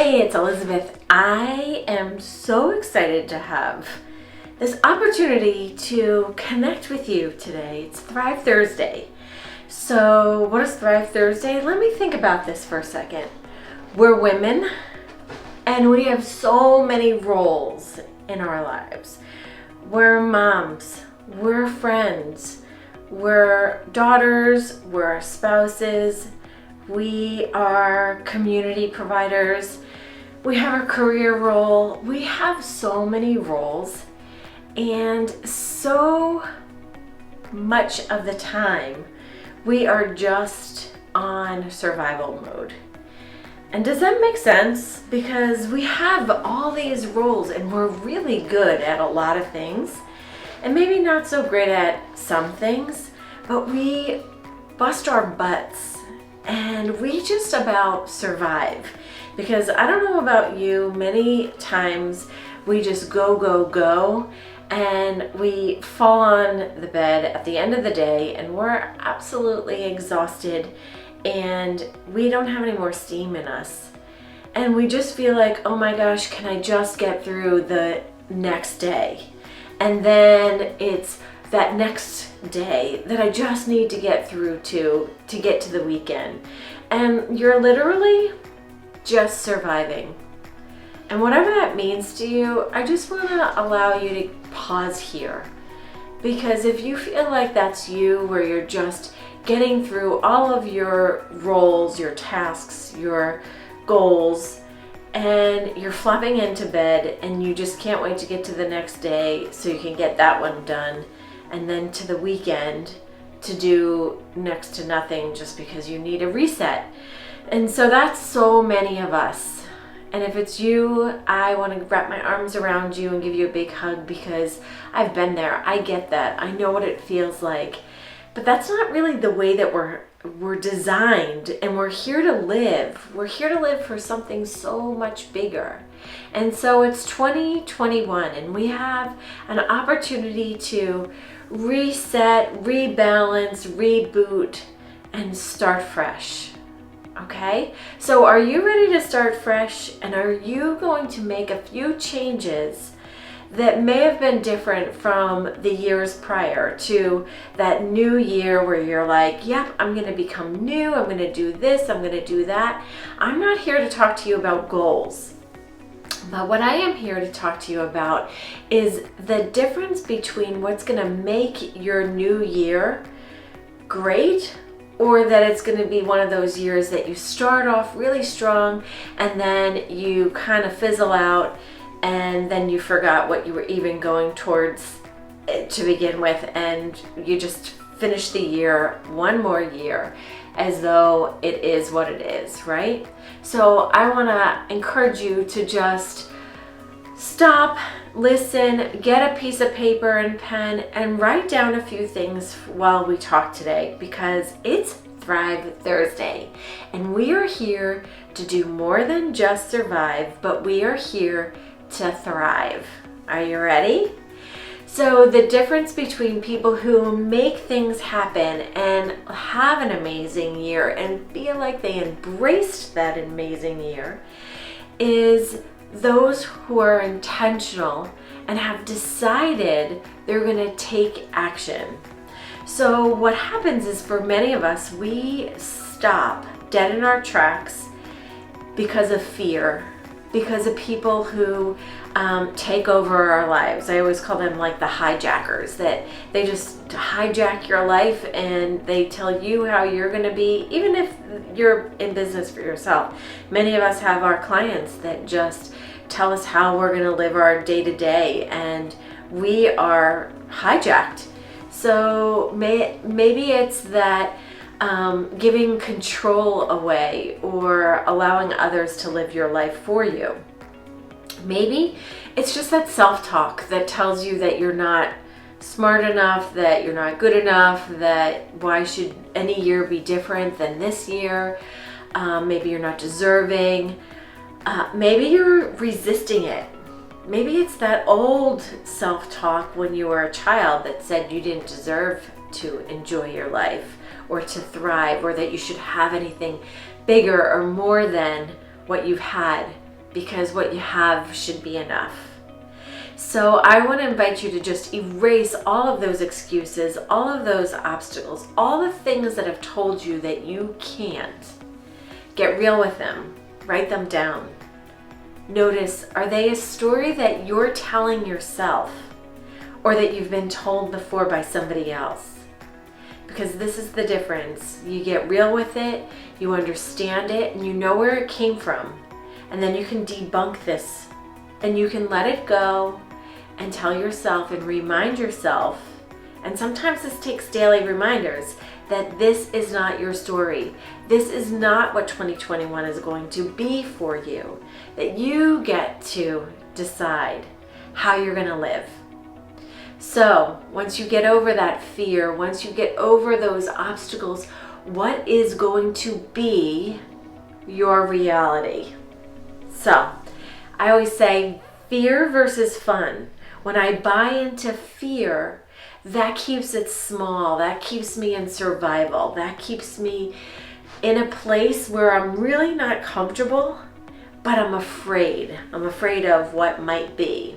Hey, it's Elizabeth. I am so excited to have this opportunity to connect with you today. It's Thrive Thursday. So, what is Thrive Thursday? Let me think about this for a second. We're women, and we have so many roles in our lives. We're moms, we're friends, we're daughters, we're spouses, we are community providers, we have a career role. We have so many roles, and so much of the time we are just on survival mode. And does that make sense? Because we have all these roles and we're really good at a lot of things and maybe not so great at some things, but we bust our butts and we just about survive. Because I don't know about you, many times we just go, and we fall on the bed at the end of the day and we're absolutely exhausted and we don't have any more steam in us. And we just feel like, oh my gosh, can I just get through the next day? And then it's that next day that I just need to get through to get to the weekend. And you're literally just surviving. And whatever that means to you, I just want to allow you to pause here. Because if you feel like that's you, where you're just getting through all of your roles, your tasks, your goals, and you're flopping into bed and you just can't wait to get to the next day so you can get that one done, and then to the weekend to do next to nothing just because you need a reset. And so that's so many of us. And if it's you, I want to wrap my arms around you and give you a big hug, because I've been there. I get that. I know what it feels like. But that's not really the way that we're designed, and we're here to live. We're here to live for something so much bigger. And so it's 2021 and we have an opportunity to reset, rebalance, reboot, and start fresh. Okay, so are you ready to start fresh? And are you going to make a few changes that may have been different from the years prior to that new year where you're like, yep, I'm going to become new. I'm going to do this. I'm going to do that. I'm not here to talk to you about goals. But what I am here to talk to you about is the difference between what's going to make your new year great, or that it's going to be one of those years that you start off really strong and then you kind of fizzle out and then you forgot what you were even going towards to begin with, and you just finish the year one more year as though it is what it is, right? So I want to encourage you to just stop, listen, get a piece of paper and pen, and write down a few things while we talk today, because it's Thrive Thursday and we are here to do more than just survive, but we are here to thrive. Are you ready? So the difference between people who make things happen and have an amazing year and feel like they embraced that amazing year is those who are intentional and have decided they're going to take action. So what happens is, for many of us, we stop dead in our tracks because of fear, because of people who take over our lives. I always call them like the hijackers, that they just hijack your life and they tell you how you're going to be, even if you're in business for yourself. Many of us have our clients that just tell us how we're going to live our day-to-day, and we are hijacked. So maybe it's that giving control away or allowing others to live your life for you. Maybe it's just that self-talk that tells you that you're not smart enough, that you're not good enough, that why should any year be different than this year? Maybe you're not deserving. Maybe you're resisting it. Maybe it's that old self-talk when you were a child that said you didn't deserve to enjoy your life or to thrive, or that you should have anything bigger or more than what you've had because what you have should be enough. So I want to invite you to just erase all of those excuses, all of those obstacles, all the things that have told you that you can't. Get real with them. Write them down. Notice, are they a story that you're telling yourself or that you've been told before by somebody else? Because this is the difference. You get real with it, you understand it, and you know where it came from. And then you can debunk this and you can let it go and tell yourself and remind yourself, and sometimes this takes daily reminders, that this is not your story. This is not what 2021 is going to be for you. That you get to decide how you're going to live. So once you get over that fear, once you get over those obstacles, what is going to be your reality? So I always say fear versus fun. When I buy into fear, that keeps it small. That keeps me in survival. That keeps me in a place where I'm really not comfortable, but I'm afraid. I'm afraid of what might be.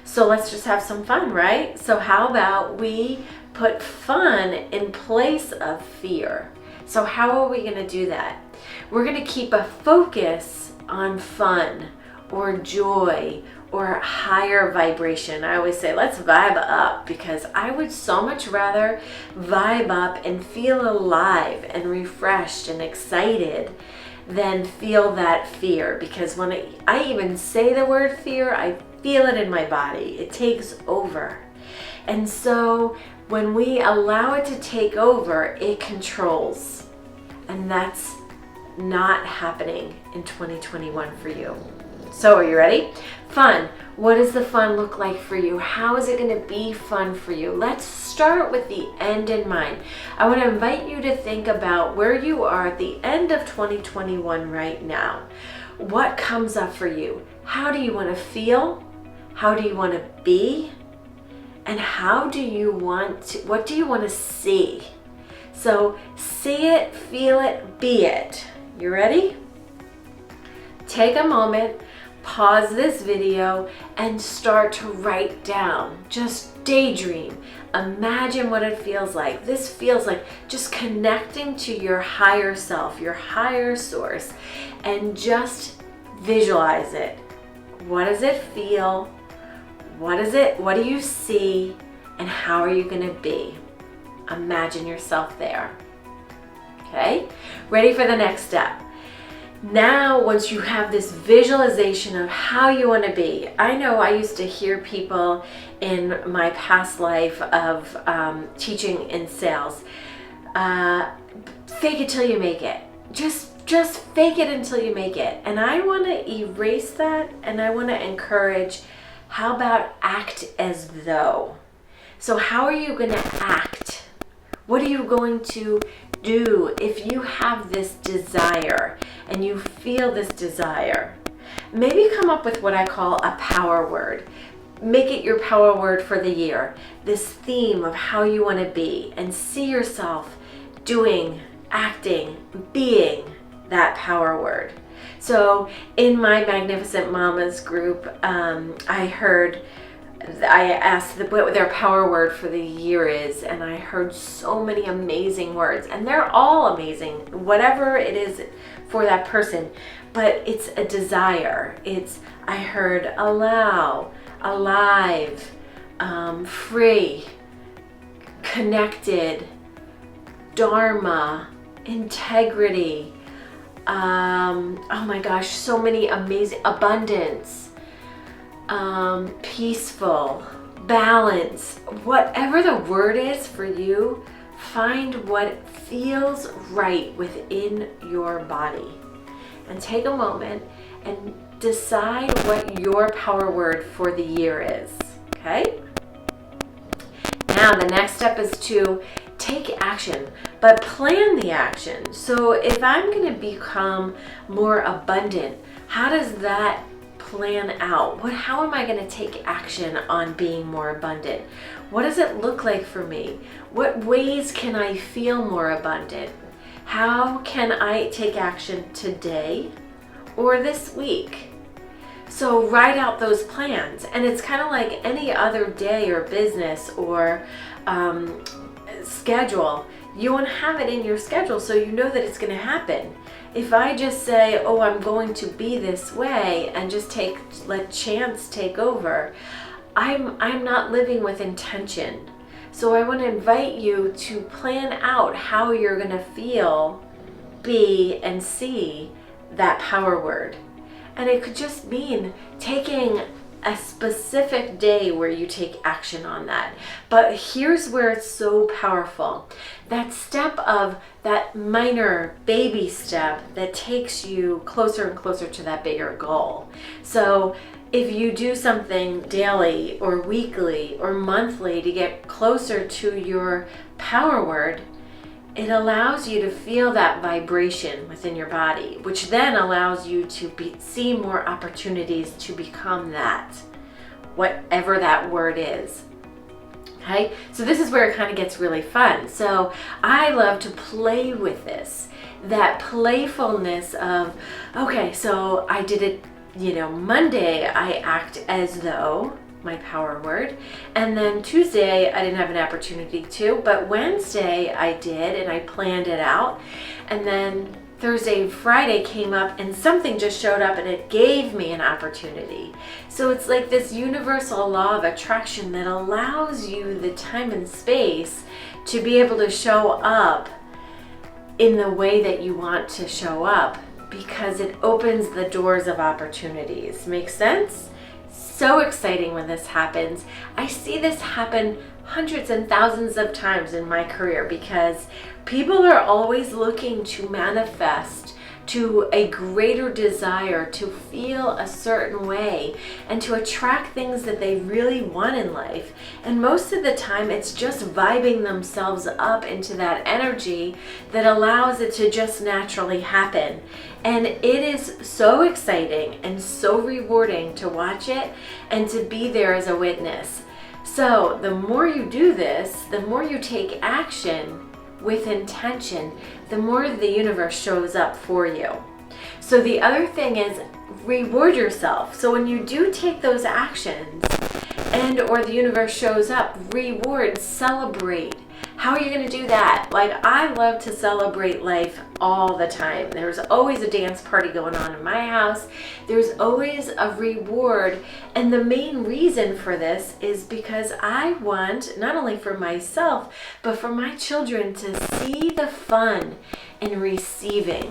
So let's just have some fun, right? So how about we put fun in place of fear? So how are we going to do that? We're going to keep a focus on fun or joy or higher vibration. I always say, let's vibe up, because I would so much rather vibe up and feel alive and refreshed and excited than feel that fear. Because when I even say the word fear, I feel it in my body. It takes over. And so when we allow it to take over, it controls. And that's not happening in 2021 for you. So are you ready? Fun. What does the fun look like for you? How is it going to be fun for you? Let's start with the end in mind. I want to invite you to think about where you are at the end of 2021 right now. What comes up for you? How do you want to feel? How do you want to be? And what do you want to see? So see it, feel it, be it. You ready? Take a moment, pause this video, and start to write down. Just daydream. Imagine what it feels like. This feels like just connecting to your higher self, your higher source, and just visualize it. What does it feel? What do you see? And how are you going to be? Imagine yourself there. Okay? Ready for the next step. Now, once you have this visualization of how you want to be, I know I used to hear people in my past life of teaching in sales, fake it till you make it. Just fake it until you make it. And I want to erase that, and I want to encourage, how about act as though? So how are you going to act? What are you going to do if you have this desire and you feel this desire? Maybe come up with what I call a power word. Make it your power word for the year. This theme of how you want to be, and see yourself doing, acting, being that power word. So in my Magnificent Mamas group, I asked what their power word for the year is, and I heard so many amazing words, and they're all amazing, whatever it is for that person, but it's a desire. I heard allow, alive, free, connected, dharma, integrity, oh my gosh, so many amazing, abundance, peaceful, balance, whatever the word is for you, find what feels right within your body. And take a moment and decide what your power word for the year is, okay? Now the next step is to take action, but plan the action. So if I'm going to become more abundant, how does that plan out? How am I going to take action on being more abundant? What does it look like for me? What ways can I feel more abundant? How can I take action today or this week? So write out those plans, and it's kind of like any other day or business or schedule. You want to have it in your schedule so you know that it's going to happen. If I just say, oh, I'm going to be this way, and just let chance take over, I'm not living with intention. So I want to invite you to plan out how you're going to feel, be, and see that power word. And it could just mean taking a specific day where you take action on that. But here's where it's so powerful. That step of that minor baby step that takes you closer and closer to that bigger goal. So if you do something daily or weekly or monthly to get closer to your power word, it allows you to feel that vibration within your body, which then allows you to see more opportunities to become that, whatever that word is. Okay, so this is where it kind of gets really fun. So I love to play with this, that playfulness of, okay, so I did it, Monday I act as though, my power word, and then Tuesday I didn't have an opportunity to, but Wednesday I did, and I planned it out, and then Thursday and Friday came up and something just showed up and it gave me an opportunity. So it's like this universal law of attraction that allows you the time and space to be able to show up in the way that you want to show up, because it opens the doors of opportunities. Make sense? So exciting when this happens. I see this happen hundreds and thousands of times in my career, because people are always looking to manifest to a greater desire to feel a certain way and to attract things that they really want in life. And most of the time it's just vibing themselves up into that energy that allows it to just naturally happen. And it is so exciting and so rewarding to watch it and to be there as a witness. So the more you do this, the more you take action with intention, the more the universe shows up for you. So the other thing is reward yourself. So when you do take those actions and or the universe shows up, reward, celebrate. How are you going to do that? Like, I love to celebrate life all the time. There's always a dance party going on in my house. There's always a reward. And the main reason for this is because I want, not only for myself, but for my children to see the fun in receiving.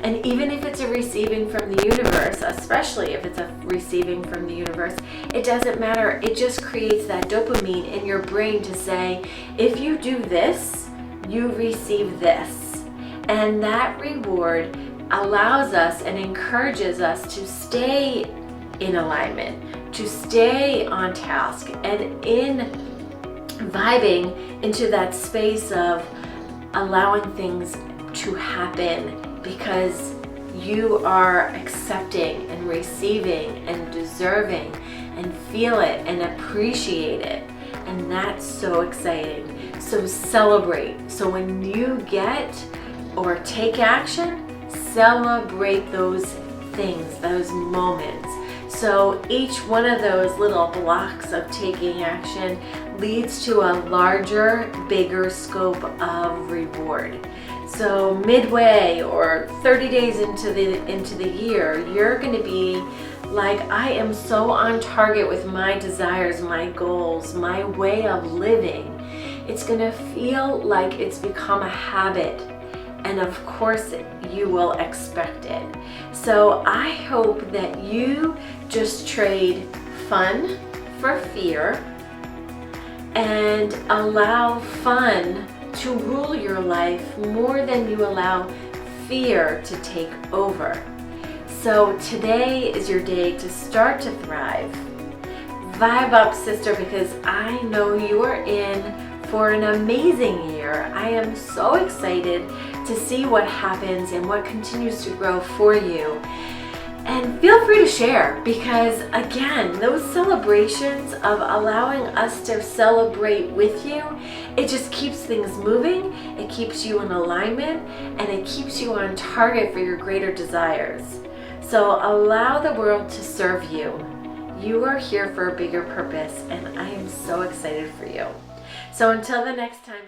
And even if it's a receiving from the universe, especially if it's a receiving from the universe, it doesn't matter. It just creates that dopamine in your brain to say, if you do this, you receive this. And that reward allows us and encourages us to stay in alignment, to stay on task, and in vibing into that space of allowing things to happen, because you are accepting and receiving and deserving and feel it and appreciate it. And that's so exciting. So celebrate. So when you get or take action, celebrate those things, those moments. So each one of those little blocks of taking action leads to a larger, bigger scope of reward. So midway or 30 days into the year, you're going to be like, I am so on target with my desires, my goals, my way of living. It's going to feel like it's become a habit. And of course, you will expect it. So I hope that you just trade fun for fear and allow fun to rule your life more than you allow fear to take over. So today is your day to start to thrive. Vibe up, sister, because I know you are in for an amazing year. I am so excited to see what happens and what continues to grow for you. And feel free to share, because again, those celebrations of allowing us to celebrate with you, it just keeps things moving, it keeps you in alignment, and it keeps you on target for your greater desires. So allow the world to serve you. You are here for a bigger purpose, and I am so excited for you. So until the next time,